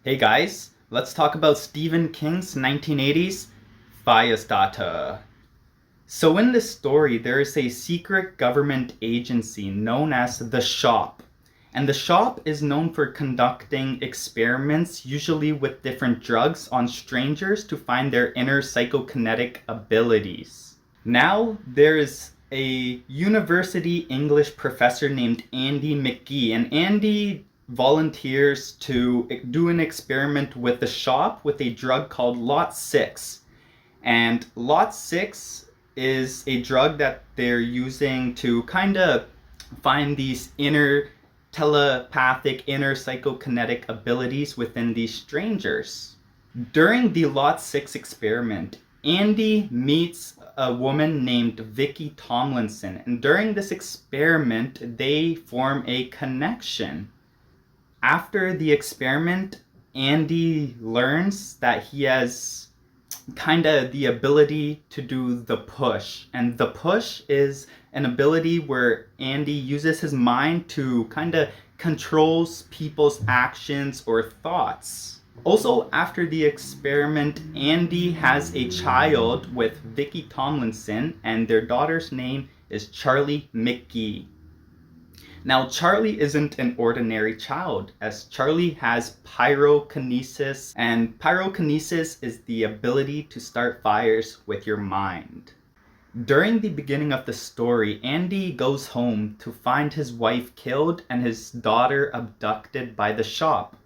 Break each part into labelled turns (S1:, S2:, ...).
S1: Hey guys, let's talk about Stephen King's 1980s Firestarter. So in this story, there is a secret government agency known as the Shop. And the Shop is known for conducting experiments, usually with different drugs, on strangers to find their inner psychokinetic abilities. Now, there is a university English professor named Andy McGee, and Andy volunteers to do an experiment with the Shop with a drug called Lot 6. And Lot 6 is a drug that they're using to kind of find these inner telepathic, inner psychokinetic abilities within these strangers. During the Lot 6 experiment, Andy meets a woman named Vicky Tomlinson, and during this experiment, they form a connection. After the experiment, Andy learns that he has kind of the ability to do the push. And the push is an ability where Andy uses his mind to kind of controls people's actions or thoughts. Also, after the experiment, Andy has a child with Vicky Tomlinson, and their daughter's name is Charlie McGee. Now, Charlie isn't an ordinary child, as Charlie has pyrokinesis, and pyrokinesis is the ability to start fires with your mind. During the beginning of the story, Andy goes home to find his wife killed and his daughter abducted by the Shop.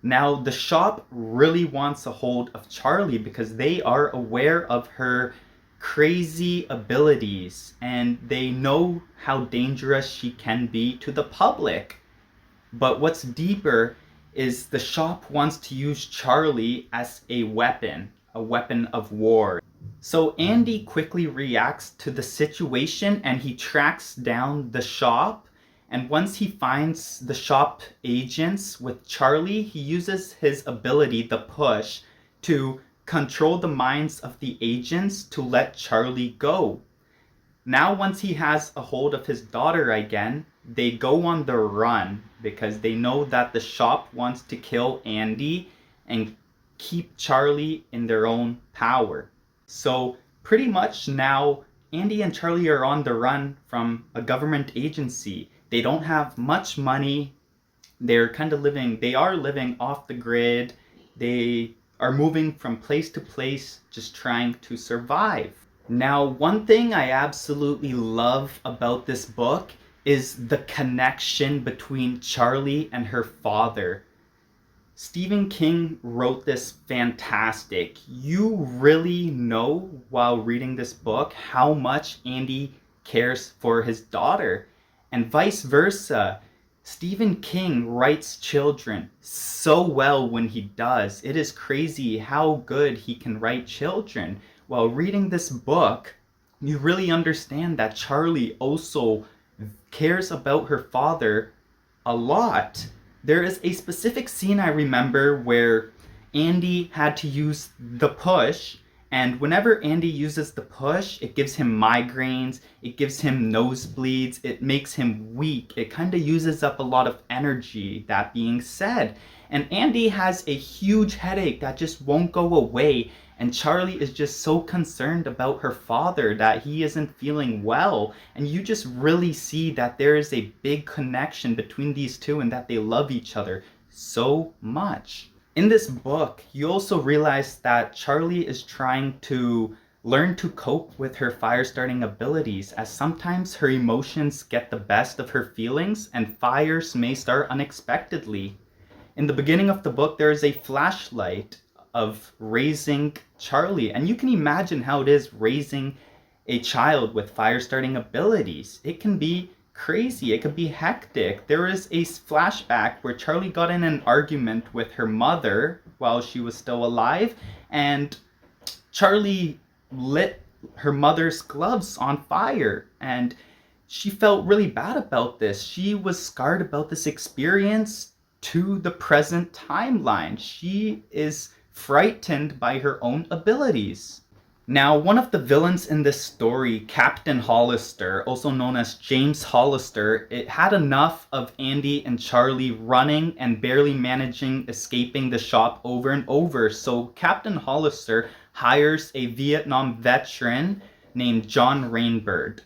S1: Now, the Shop really wants a hold of Charlie because they are aware of her crazy abilities and they know how dangerous she can be to the public. But what's deeper is the Shop wants to use Charlie as a weapon of war. So Andy quickly reacts to the situation and he tracks down the Shop. And once he finds the Shop agents with Charlie, he uses his ability, the push, to control the minds of the agents to let Charlie go. Now, once he has a hold of his daughter again, they go on the run because they know that the Shop wants to kill Andy and keep Charlie in their own power. So pretty much now, Andy and Charlie are on the run from a government agency. They don't have much money. They are living off the grid. They are moving from place to place, just trying to survive. Now, one thing I absolutely love about this book is the connection between Charlie and her father. Stephen King wrote this fantastic. You really know while reading this book how much Andy cares for his daughter, and vice versa. Stephen King writes children so well when he does. It is crazy how good he can write children. While reading this book, you really understand that Charlie also cares about her father a lot. There is a specific scene I remember where Andy had to use the push, and whenever Andy uses the push, it gives him migraines, it gives him nosebleeds, it makes him weak. It kind of uses up a lot of energy, that being said. And Andy has a huge headache that just won't go away, and Charlie is just so concerned about her father that he isn't feeling well. And you just really see that there is a big connection between these two and that they love each other so much. In this book, you also realize that Charlie is trying to learn to cope with her fire-starting abilities, as sometimes her emotions get the best of her feelings and fires may start unexpectedly. In the beginning of the book, there is a flashlight of raising Charlie, and you can imagine how it is raising a child with fire-starting abilities. It can be crazy. It could be hectic. There is a flashback where Charlie got in an argument with her mother while she was still alive, and Charlie lit her mother's gloves on fire, and she felt really bad about this. She was scarred about this experience to the present timeline. She is frightened by her own abilities. Now, one of the villains in this story, Captain Hollister, also known as James Hollister, it had enough of Andy and Charlie running and barely managing escaping the shop over and over. So Captain Hollister hires a Vietnam veteran named John Rainbird.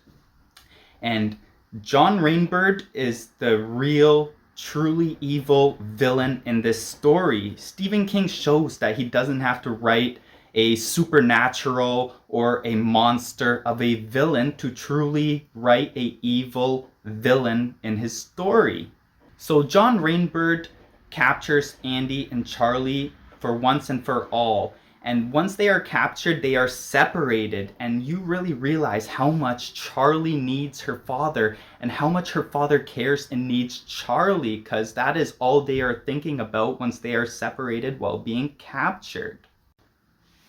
S1: And John Rainbird is the real, truly evil villain in this story. Stephen King shows that he doesn't have to write a supernatural or a monster of a villain to truly write a evil villain in his story. So John Rainbird captures Andy and Charlie for once and for all. And once they are captured, they are separated, and you really realize how much Charlie needs her father and how much her father cares and needs Charlie, because that is all they are thinking about once they are separated while being captured.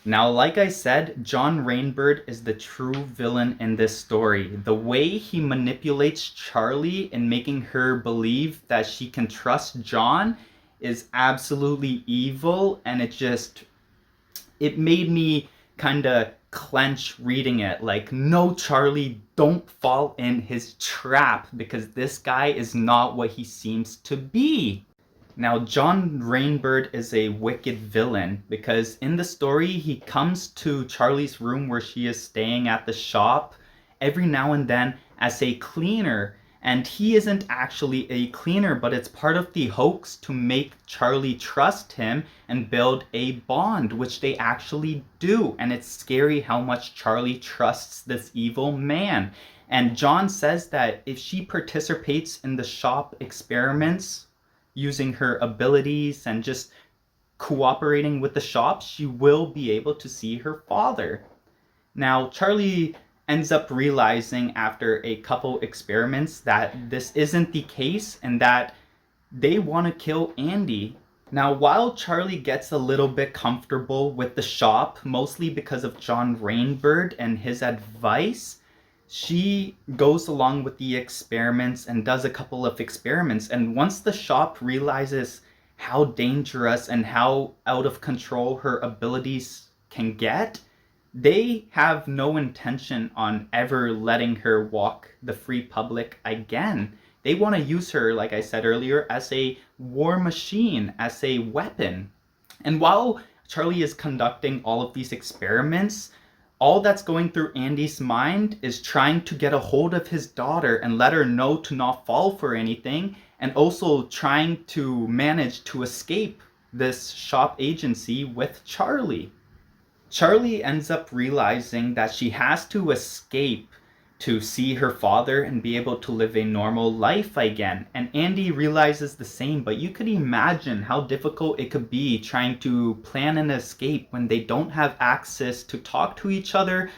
S1: Now, like I said, John Rainbird is the true villain in this story. The way he manipulates Charlie in making her believe that she can trust John is absolutely evil, and it made me kind of clench reading it. Like, no, Charlie, don't fall in his trap, because this guy is not what he seems to be. Now, John Rainbird is a wicked villain because in the story, he comes to Charlie's room where she is staying at the shop every now and then as a cleaner. And he isn't actually a cleaner, but it's part of the hoax to make Charlie trust him and build a bond, which they actually do. And it's scary how much Charlie trusts this evil man. And John says that if she participates in the shop experiments, using her abilities and just cooperating with the shop, she will be able to see her father. Now, Charlie ends up realizing after a couple experiments that this isn't the case and that they want to kill Andy. Now, while Charlie gets a little bit comfortable with the shop, mostly because of John Rainbird and his advice, she goes along with the experiments and does a couple of experiments. And once the shop realizes how dangerous and how out of control her abilities can get, they have no intention on ever letting her walk the free public again. They want to use her, like I said earlier, as a war machine, as a weapon. And while Charlie is conducting all of these experiments, all that's going through Andy's mind is trying to get a hold of his daughter and let her know to not fall for anything, and also trying to manage to escape this shop agency with Charlie. Charlie ends up realizing that she has to escape to see her father and be able to live a normal life again. And Andy realizes the same, but you could imagine how difficult it could be trying to plan an escape when they don't have access to talk to each other,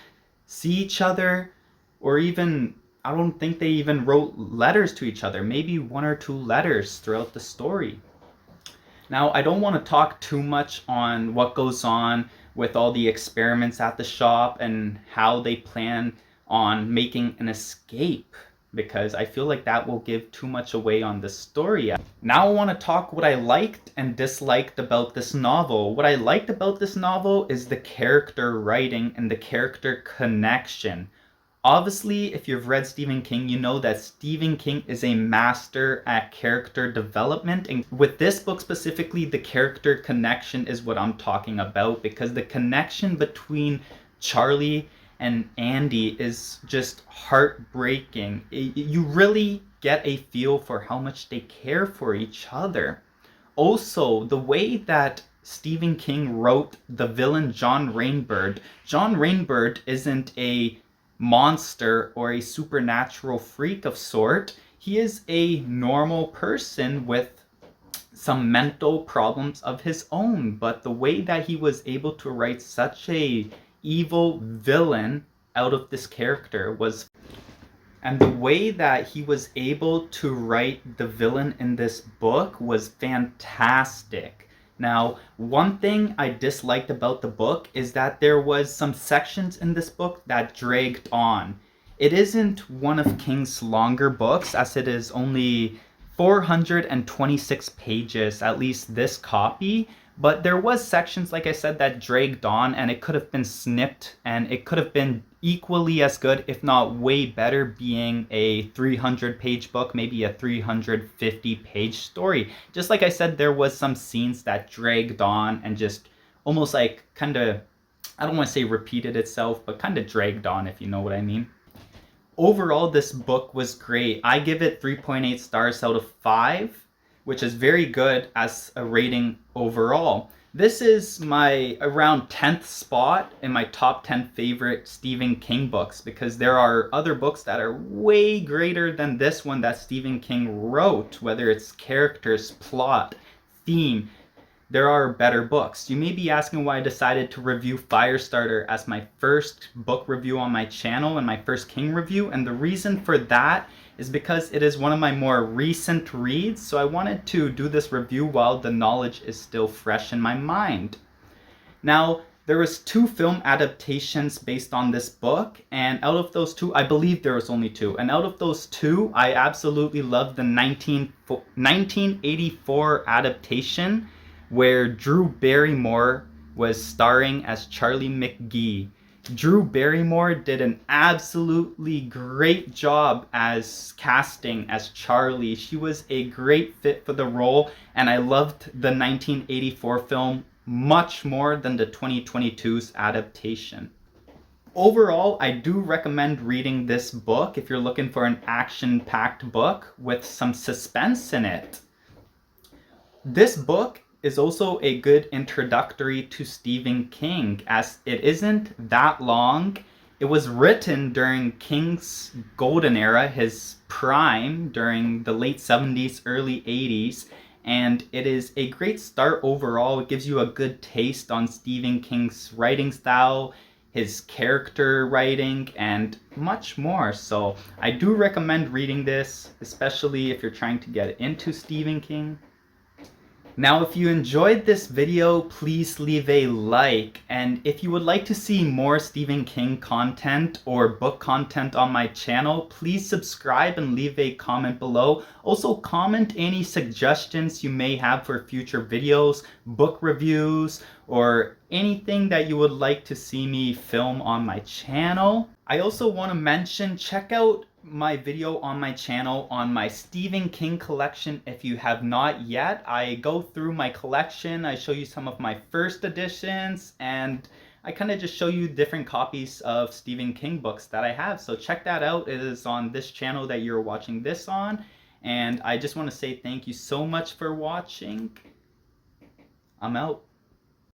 S1: see each other, or even, I don't think they even wrote letters to each other, maybe 1 or 2 letters throughout the story. Now, I don't want to talk too much on what goes on with all the experiments at the shop and how they plan on making an escape, because I feel like that will give too much away on the story. Now I want to talk what I liked and disliked about this novel. What I liked about this novel is the character writing and the character connection. Obviously, if you've read Stephen King, you know that Stephen King is a master at character development. And with this book specifically, the character connection is what I'm talking about, because the connection between Charlie and Andy is just heartbreaking. You really get a feel for how much they care for each other. Also, the way that Stephen King wrote the villain John Rainbird isn't a monster or a supernatural freak of sort. He is a normal person with some mental problems of his own, but the way that he was able to write such a evil villain out of this character and the way that he was able to write the villain in this book was fantastic. Now, one thing I disliked about the book is that there was some sections in this book that dragged on. It isn't one of King's longer books, as it is only 426 pages, at least this copy. But there was sections, like I said, that dragged on, and it could have been snipped, and it could have been equally as good, if not way better, being a 300-page book, maybe a 350-page story. Just like I said, there was some scenes that dragged on and just almost like kind of, I don't want to say repeated itself, but kind of dragged on, if you know what I mean. Overall, this book was great. I give it 3.8 stars out of 5, which is very good as a rating overall. This is my around 10th spot in my top 10 favorite Stephen King books, because there are other books that are way greater than this one that Stephen King wrote, whether it's characters, plot, theme. There are better books. You may be asking why I decided to review Firestarter as my first book review on my channel and my first King review, and the reason for that is because it is one of my more recent reads, so I wanted to do this review while the knowledge is still fresh in my mind. Now, there was 2 film adaptations based on this book, and out of those 2, I believe there was only 2, and out of those 2, I absolutely loved the 1984 adaptation, where Drew Barrymore was starring as Charlie McGee. Drew Barrymore did an absolutely great job as casting as Charlie. She was a great fit for the role, and I loved the 1984 film much more than the 2022's adaptation. Overall, I do recommend reading this book if you're looking for an action-packed book with some suspense in it. This book is also a good introductory to Stephen King, as it isn't that long. It was written during King's golden era, his prime, during the late 70s, early 80s, and it is a great start overall. It gives you a good taste on Stephen King's writing style, his character writing, and much more. So I do recommend reading this, especially if you're trying to get into Stephen King. Now, if you enjoyed this video, please leave a like, and if you would like to see more Stephen King content or book content on my channel, please subscribe and leave a comment below. Also, comment any suggestions you may have for future videos, book reviews, or anything that you would like to see me film on my channel. I also want to mention, check out my video on my channel on my Stephen King collection if you have not yet. I go through my collection, I show you some of my first editions, and I kind of just show you different copies of Stephen King books that I have. So check that out. It is on this channel that you're watching this on, and I just want to say thank you so much for watching. I'm out.